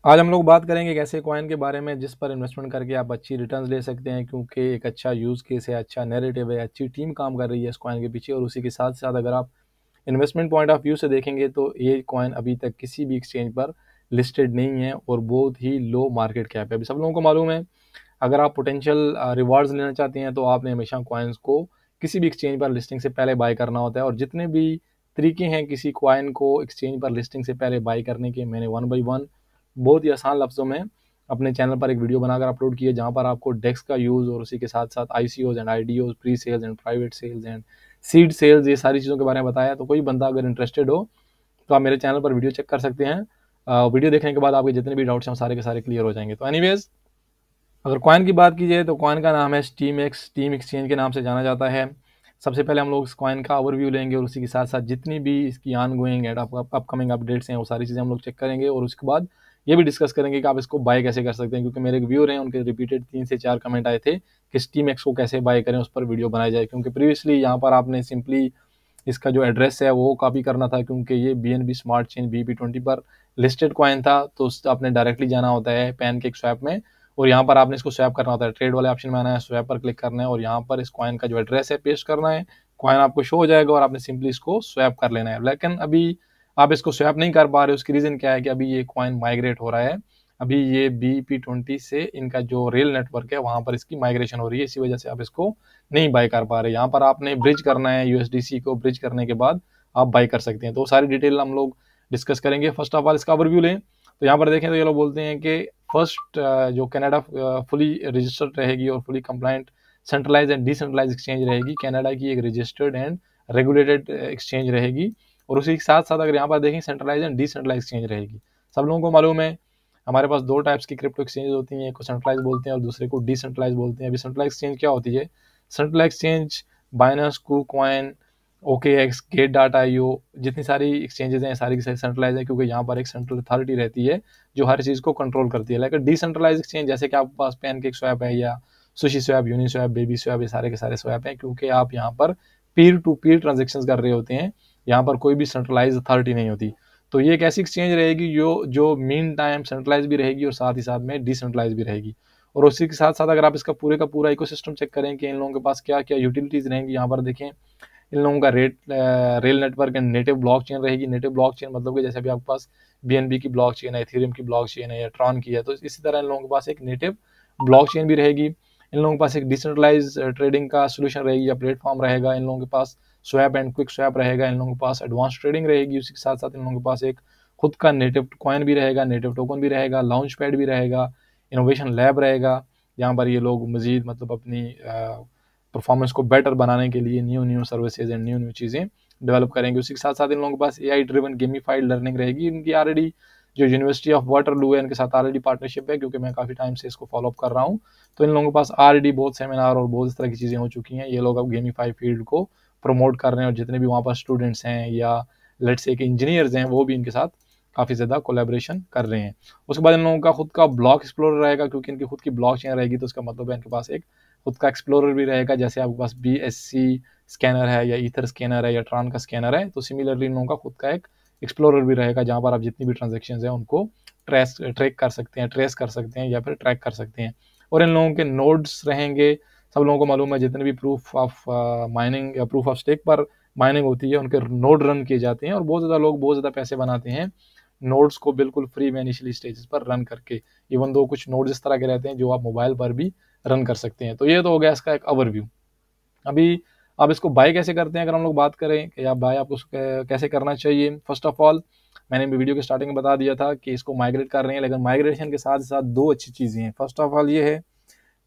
आज हम लोग बात करेंगे एक ऐसे कॉइन के बारे में जिस पर इन्वेस्टमेंट करके आप अच्छी रिटर्न्स ले सकते हैं, क्योंकि एक अच्छा यूज़ केस है, अच्छा नैरेटिव है, अच्छी टीम काम कर रही है इस कॉइन के पीछे। और उसी के साथ साथ अगर आप इन्वेस्टमेंट पॉइंट ऑफ व्यू से देखेंगे तो ये कॉइन अभी तक किसी भी एक्सचेंज पर लिस्टेड नहीं है और बहुत ही लो मार्केट कैप है। अभी सब लोगों को मालूम है, अगर आप पोटेंशियल रिवार्ड्स लेना चाहते हैं तो आपने हमेशा कॉइन्स को किसी भी एक्सचेंज पर लिस्टिंग से पहले बाय करना होता है। और जितने भी तरीके हैं किसी कॉइन को एक्सचेंज पर लिस्टिंग से पहले बाय करने के, मैंने वन बाई वन बहुत ही आसान लफ्ज़ों में अपने चैनल पर एक वीडियो बनाकर अपलोड की है, जहाँ पर आपको डेक्स का यूज़ और उसी के साथ साथ ICOs and IDOs, pre sales and private sales and seed sales, ये सारी चीज़ों के बारे में बताया। तो कोई बंदा अगर इंटरेस्टेड हो तो आप मेरे चैनल पर वीडियो चेक कर सकते हैं। वीडियो देखने के बाद आपके जितने भी डाउट्स हैं सारे के सारे क्लियर हो जाएंगे। तो एनीवेज, अगर कॉइन की बात की जाए तो कॉइन का नाम है स्टीम एक्स, स्टीम एक्सचेंज के नाम से जाना जाता है। सबसे पहले हम लोग इस कॉइन का ओवरव्यू लेंगे और उसी के साथ साथ जितनी भी इसकी आन गोइंग एंड अपकमिंग अपडेट्स हैं वो सारी चीज़ें हम लोग चेक करेंगे। और उसके बाद ये भी डिस्कस करेंगे कि आप इसको बाय कैसे कर सकते हैं, क्योंकि मेरे एक व्यूअर हैं, उनके रिपीटेड 3 से 4 कमेंट आए थे कि स्टीम एक्स को कैसे बाय करें, उस पर वीडियो बनाई जाए। क्योंकि प्रीवियसली यहाँ पर आपने सिंपली इसका जो एड्रेस है वो कॉपी करना था, क्योंकि ये BNB स्मार्ट चेन BP20 पर लिस्टेड कॉइन था। तो आपने डायरेक्टली जाना होता है पैनकेक स्वैप में और यहाँ पर आपने इसको स्वैप करना होता है। ट्रेड वाले ऑप्शन में आना है, स्वैप पर क्लिक करना है और यहाँ पर इस कॉइन का जो एड्रेस है पेस्ट करना है। कॉइन आपको शो हो जाएगा और आपने सिंपली इसको स्वैप कर लेना है। लेकिन अभी आप इसको स्वैप नहीं कर पा रहे, उसकी रीज़न क्या है कि अभी ये कॉइन माइग्रेट हो रहा है। अभी ये BP20 से इनका जो रियल नेटवर्क है वहाँ पर इसकी माइग्रेशन हो रही है, इसी वजह से आप इसको नहीं बाय कर पा रहे। यहाँ पर आपने ब्रिज करना है, USDC को ब्रिज करने के बाद आप बाय कर सकते हैं। तो सारी डिटेल हम लोग डिस्कस करेंगे। फर्स्ट ऑफ ऑल इसका ओवरव्यू लें तो यहाँ पर देखें तो ये लोग बोलते हैं कि फर्स्ट जो कनाडा फुली रजिस्टर्ड रहेगी और fully compliant centralise and decentralise exchange रहेगी। कनाडा की एक रजिस्टर्ड एंड रेगुलेटेड एक्सचेंज रहेगी। और उसी के साथ साथ अगर यहाँ पर देखें सेंट्रलाइज एंड डिसेंट्रलाइज एक्सचेंज रहेगी। सब लोगों को मालूम है हमारे पास दो टाइप्स की क्रिप्टो एक्सचेंज होती हैं, एक को सेंट्रलाइज बोलते हैं और दूसरे को डिसेंट्रलाइज बोलते हैं। अभी सेंट्रलाइज एक्सचेंज क्या होती है? Centralise exchange Binance, KuCoin, OKX, gate data IO, जितनी सारी एक्सचेंजेस हैं सारी की सारी सेंट्रलाइज है, क्योंकि यहाँ पर एक सेंट्रल अथॉरिटी रहती है जो हर चीज़ को कंट्रोल करती है। लेकिन डिसेंट्रलाइज एक्सचेंज जैसे कि आपके पास पैनकेक स्वैप है या sushi swap, Uniswap, baby swap, ये सारे के सारे स्वैप हैं, क्योंकि आप यहाँ पर पीर टू पीर ट्रांजेक्शन कर रहे होते हैं। यहाँ पर कोई भी सेंट्रलाइज अथॉरिटी नहीं होती। तो ये एक ऐसी एक्सचेंज रहेगी जो मीन टाइम सेंट्रलाइज भी रहेगी और साथ ही साथ में डिसेंट्रलाइज भी रहेगी। और उसी के साथ साथ अगर आप इसका पूरे का पूरा इकोसिस्टम चेक करें कि इन लोगों के पास क्या क्या यूटिलिटीज़ रहेंगी, यहाँ पर देखें इन लोगों का rail network and native blockchain रहेगी। नेटिव ब्लॉकचेन मतलब कि जैसे अभी आपके पास BNB की ब्लॉकचेन है, इथेरियम की ब्लॉकचेन है या ट्रॉन की है, तो इसी तरह इन लोगों के पास एक नेटिव ब्लॉकचेन भी रहेगी। इन लोगों के पास एक डिसेंट्रलाइज ट्रेडिंग का सोल्यूशन रहेगी या प्लेटफॉर्म रहेगा। इन लोगों के पास स्वैप एंड क्विक स्वैप रहेगा। इन लोगों के पास एडवांस ट्रेडिंग रहेगी। उसी के साथ साथ इन लोगों के पास एक खुद का नेटिव कॉइन भी रहेगा, नेटिव टोकन भी रहेगा, लॉन्च पैड भी रहेगा, इनोवेशन लैब रहेगा, जहाँ पर ये लोग मजीद मतलब अपनी परफॉर्मेंस को बेटर बनाने के लिए new new services and new new चीज़ें डेवलप करेंगे। उसी के साथ साथ इन लोगों के पास AI ड्रिवन गेमिफाइड लर्निंग रहेगी। इनकी ऑलरेडी जो यूनिवर्सिटी ऑफ वाटरलू है इनके साथ ऑलरेडी पार्टनरशिप है, क्योंकि मैं काफ़ी टाइम से इसको फॉलोअप कर रहा हूँ। तो इन लोगों के पास ऑलरेडी बहुत सेमिनार और बहुत इस तरह की चीज़ें हो चुकी हैं। ये लोग अब गेमिफाई फील्ड को प्रमोट कर रहे हैं और जितने भी वहाँ पर स्टूडेंट्स हैं या लेट्स से कि इंजीनियर्स हैं वो भी इनके साथ काफ़ी ज़्यादा कोलैबोरेशन कर रहे हैं। उसके बाद इन लोगों का खुद का ब्लॉक एक्सप्लोरर रहेगा, क्योंकि इनकी खुद की ब्लॉक चेन रहेगी। तो इसका मतलब है इनके पास एक खुद का एक्सप्लोरर भी रहेगा। जैसे आपके पास BSC स्कैनर है या ईथर स्कैनर है या ट्रान का स्कैनर है, तो सिमिलरली इन लोगों का खुद का एक एक्सप्लोरर भी रहेगा, जहाँ पर आप जितनी भी ट्रांजेक्शन हैं उनको ट्रेक कर सकते हैं, ट्रेस कर सकते हैं या फिर ट्रैक कर सकते हैं। और इन लोगों के नोड्स रहेंगे। सब लोगों को मालूम है जितने भी प्रूफ ऑफ माइनिंग या प्रूफ ऑफ स्टेक पर माइनिंग होती है उनके नोड रन किए जाते हैं और बहुत ज़्यादा लोग बहुत ज़्यादा पैसे बनाते हैं नोड्स को बिल्कुल फ्री में इनिशियली स्टेजेस पर रन करके। इवन दो कुछ नोड्स इस तरह के रहते हैं जो आप मोबाइल पर भी रन कर सकते हैं। तो ये तो हो गया इसका एक ओवरव्यू। अभी आप इसको बाय कैसे करते हैं अगर हम लोग बात करें कि आप बाय आपको कैसे करना चाहिए। फर्स्ट ऑफ ऑल मैंने वीडियो के स्टार्टिंग में बता दिया था कि इसको माइग्रेट कर रहे हैं, लेकिन माइग्रेशन के साथ साथ दो अच्छी चीज़ें हैं। फर्स्ट ऑफ ऑल ये है,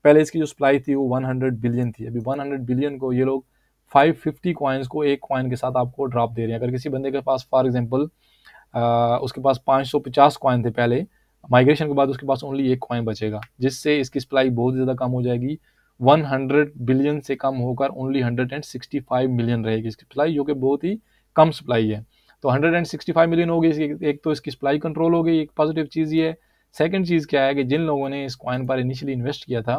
पहले इसकी जो सप्लाई थी वो 100 बिलियन थी। अभी 100 बिलियन को ये लोग 550 कॉइन्स को एक कॉइन के साथ आपको ड्रॉप दे रहे हैं। अगर किसी बंदे के पास फॉर एग्जांपल उसके पास 550 कॉइन थे पहले, माइग्रेशन के बाद उसके पास ओनली एक कॉइन बचेगा, जिससे इसकी सप्लाई बहुत ज़्यादा कम हो जाएगी। 100 बिलियन से कम होकर ओनली 165 मिलियन रहेगी इसकी सप्लाई, जो कि बहुत ही कम सप्लाई है। तो 165 मिलियन हो गई। एक तो इसकी सप्लाई कंट्रोल हो गई, एक पॉजिटिव चीज़ ये है। सेकंड चीज़ क्या है कि जिन लोगों ने इस कॉइन पर इनिशियली इन्वेस्ट किया था,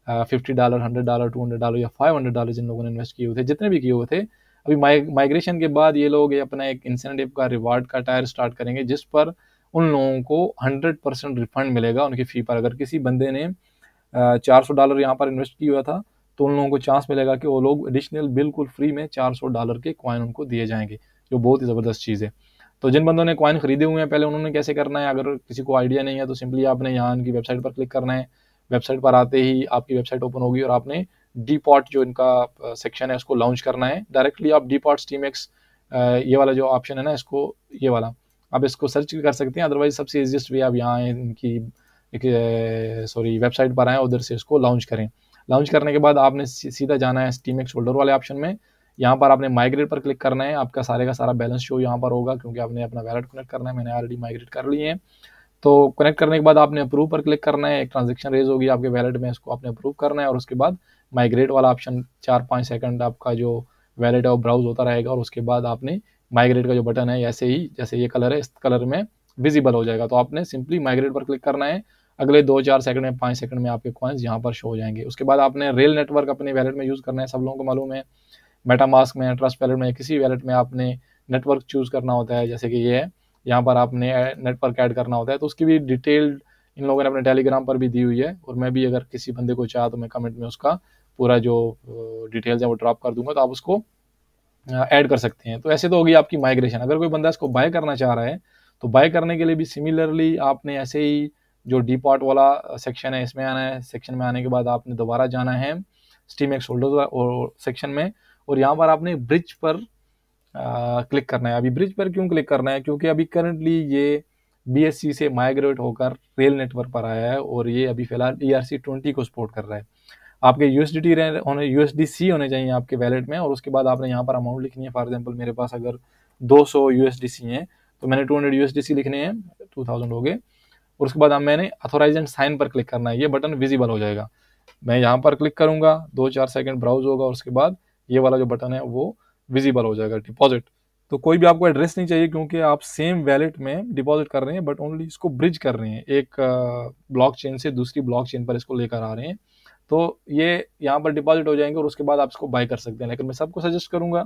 $50, $100, $200 या $500 जिन लोगों ने इन्वेस्ट किए हुए थे, जितने भी किए हुए थे, अभी माइग्रेशन के बाद ये लोग अपना एक इंसेंटिव का रिवार्ड का टायर स्टार्ट करेंगे, जिस पर उन लोगों को 100% रिफंड मिलेगा उनकी फ़ी पर। अगर किसी बंदे ने $400 यहाँ पर इन्वेस्ट किया हुआ था तो उन लोगों को चांस मिलेगा कि वो लोग एडिशनल बिल्कुल फ्री में $400 के कॉइन उनको दिए जाएंगे, जो बहुत ही ज़बरदस्त चीज़ है। तो जिन बंदों ने कॉइन खरीदे हुए हैं, पहले उन्होंने कैसे करना है, अगर किसी को आइडिया नहीं है तो सिंपली आपने यहाँ इनकी वेबसाइट पर क्लिक करना है। वेबसाइट पर आते ही आपकी वेबसाइट ओपन होगी और आपने डीपॉट जो इनका सेक्शन है उसको लॉन्च करना है। डायरेक्टली आप डीपॉट स्टीमएक्स ये वाला जो ऑप्शन है ना, इसको ये वाला आप इसको सर्च कर सकते हैं। अदरवाइज सबसे ईजिएस्ट वे आप यहाँ इनकी एक वेबसाइट पर आएँ, उधर से इसको लॉन्च करें। लॉन्च करने के बाद आपने सीधा जाना है स्टीमएक्स होल्डर वाले ऑप्शन में। यहाँ पर आपने माइग्रेट पर क्लिक करना है। आपका सारे का सारा बैलेंस शो यहाँ पर होगा क्योंकि आपने अपना वैलेट कनेक्ट करना है। मैंने ऑलरेडी माइग्रेट कर लिए हैं। तो कनेक्ट करने के बाद आपने अप्रूव पर क्लिक करना है। एक ट्रांजेक्शन रेज होगी आपके वैलेट में, इसको आपने अप्रूव करना है और उसके बाद माइग्रेट वाला ऑप्शन 4-5 सेकंड आपका जो वैलेट है वो ब्राउज होता रहेगा और उसके बाद आपने माइग्रेट का जो बटन है ऐसे ही जैसे ये कलर है इस कलर में विजिबल हो जाएगा। तो आपने सिंपली माइग्रेट पर क्लिक करना है। अगले 2-4 सेकंड में 5 सेकंड में आपके कॉइन्स यहाँ पर शो हो जाएंगे। उसके बाद आपने रेल नेटवर्क अपने वैलेट में यूज़ करना है। सब लोगों को मालूम है मेटामास्क में, ट्रस्ट वैलेट में, किसी वैलेट में आपने नेटवर्क चूज़ करना होता है, जैसे कि ये है, यहाँ पर आपने नेटवर्क ऐड करना होता है। तो उसकी भी डिटेल्ड इन लोगों ने अपने टेलीग्राम पर भी दी हुई है और मैं भी अगर किसी बंदे को चाहा तो मैं कमेंट में उसका पूरा जो डिटेल्स है वो ड्रॉप कर दूंगा, तो आप उसको ऐड कर सकते हैं। तो ऐसे तो होगी आपकी माइग्रेशन। अगर कोई बंदा इसको बाय करना चाह रहा है तो बाय करने के लिए भी सिमिलरली आपने ऐसे ही जो डीपॉट वाला सेक्शन है इसमें आना है। सेक्शन में आने के बाद आपने दोबारा जाना है स्टीमएक्स होल्डर सेक्शन में और यहाँ पर आपने ब्रिज पर क्लिक करना है। अभी ब्रिज पर क्यों क्लिक करना है, क्योंकि अभी करंटली ये BSC से माइग्रेट होकर रेल नेटवर्क पर आया है और ये अभी फिलहाल ERC20 को सपोर्ट कर रहा है। आपके USDC होने चाहिए आपके वैलेट में और उसके बाद आपने यहाँ पर अमाउंट लिखनी है। फॉर एग्जांपल मेरे पास अगर 200 USDC हैं तो मैंने 200 USDC लिखने हैं, 2000 हो गए। और उसके बाद मैंने अथोराइज एंड साइन पर क्लिक करना है। ये बटन विजिबल हो जाएगा। मैं यहाँ पर क्लिक करूँगा, 2-4 सेकंड ब्राउज होगा और उसके बाद ये वाला जो बटन है वो विजिबल हो जाएगा, डिपॉजिट। तो कोई भी आपको एड्रेस नहीं चाहिए क्योंकि आप सेम वैलेट में डिपॉजिट कर रहे हैं बट ओनली इसको ब्रिज कर रहे हैं, एक ब्लॉकचेन से दूसरी ब्लॉकचेन पर इसको लेकर आ रहे हैं। तो ये यहाँ पर डिपॉजिट हो जाएंगे और उसके बाद आप इसको बाय कर सकते हैं। लेकिन मैं सबको सजेस्ट करूंगा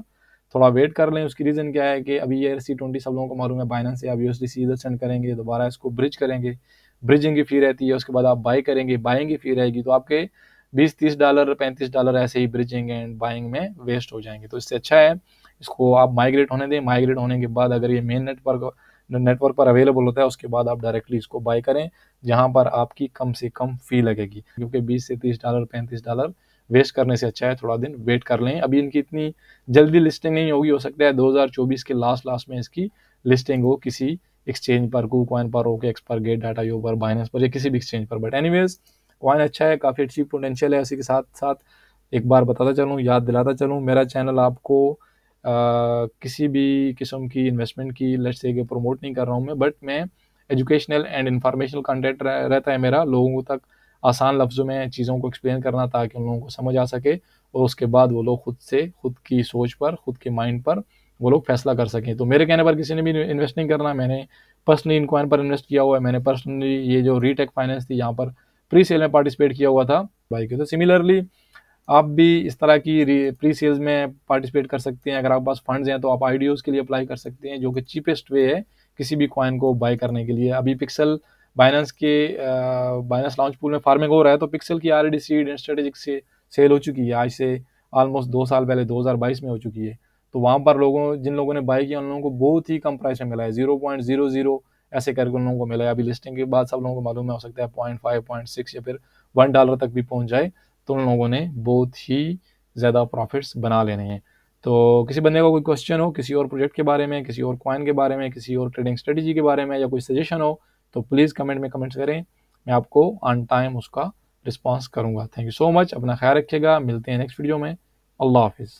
थोड़ा वेट कर लें। उसकी रीज़न क्या है कि अभी ये ERC20 सब लोगों को मालूम है, बाइनेंस से आप USDC इधर सेंड करेंगे, दोबारा इसको ब्रिज करेंगे, ब्रिजिंग की फ़ी रहती है। उसके बाद आप बाय करेंगे, बाइंग की फ़ी रहेगी। तो आपके $20-30 $35 ऐसे ही ब्रिजिंग एंड बाइंग में वेस्ट हो जाएंगे। तो इससे अच्छा है इसको आप माइग्रेट होने दें। माइग्रेट होने के बाद अगर ये मेन नेटवर्क पर अवेलेबल होता है उसके बाद आप डायरेक्टली इसको बाय करें, जहां पर आपकी कम से कम फ़ी लगेगी। क्योंकि $20 से $30 $35 वेस्ट करने से अच्छा है थोड़ा दिन वेट कर लें। अभी इनकी इतनी जल्दी लिस्टिंग नहीं होगी, हो सकता है 2024 के लास्ट में इसकी लिस्टिंग हो किसी एक्सचेंज पर, KuCoin पर, OKX पर, Gate.io पर, बाइनेंस पर या किसी भी एक्सचेंज पर। बट एनीवेज कॉइन अच्छा है, काफ़ी अच्छी पोटेंशियल है। इसी के साथ साथ एक बार बताता चलूँ, याद दिलाता चलूँ, मेरा चैनल आपको किसी भी किस्म की इन्वेस्टमेंट की लेट्स से कि प्रमोट नहीं कर रहा हूँ मैं, बट मैं एजुकेशनल एंड इन्फॉर्मेशनल कंटेंट रहता है मेरा, लोगों तक आसान लफ्ज़ों में चीज़ों को एक्सप्लेन करना ताकि उन लोगों को समझ आ सके और उसके बाद वो लोग खुद की सोच पर, खुद के माइंड पर वो लोग फैसला कर सकें। तो मेरे कहने पर किसी ने भी इन्वेस्ट नहीं करना। मैंने पर्सनली इन कॉइन पर इन्वेस्ट किया हुआ है। मैंने पर्सनली ये जो रीटेक फाइनेंस थी यहाँ पर प्री सेल में पार्टिसिपेट किया हुआ था भाई के। तो सिमिलरली आप भी इस तरह की प्री सेल्स में पार्टिसिपेट कर सकते हैं। अगर आपके पास फंड्स हैं तो आप IDOs के लिए अप्लाई कर सकते हैं, जो कि चीपेस्ट वे है किसी भी कॉइन को बाय करने के लिए। अभी पिक्सल बाइनेंस लॉन्च पूल में फार्मिंग हो रहा है तो पिक्सल की ऑलरेडी सीड एंड स्ट्रेटेजिक से सेल हो चुकी है, आज से ऑलमोस्ट 2 साल पहले 2022 में हो चुकी है। तो वहाँ पर जिन लोगों ने बाय किया उन लोगों को बहुत ही कम प्राइस में मिला है, 0.00 ऐसे करके उन लोगों को मिला है। अभी लिस्टिंग के बाद सब लोगों को मालूम है, हो सकता है 0.5 0.6 या फिर $1 तक भी पहुँच जाए। तो उन लोगों ने बहुत ही ज़्यादा प्रॉफिट्स बना लेने हैं। तो किसी बंदे का कोई क्वेश्चन हो किसी और प्रोजेक्ट के बारे में, किसी और कॉइन के बारे में, किसी और ट्रेडिंग स्ट्रेटजी के बारे में या कोई सजेशन हो तो प्लीज़ कमेंट में कमेंट्स करें, मैं आपको ऑन टाइम उसका रिस्पॉन्स करूँगा। थैंक यू सो मच, अपना ख्याल रखिएगा, मिलते हैं नेक्स्ट वीडियो में। अल्लाह हाफिज़।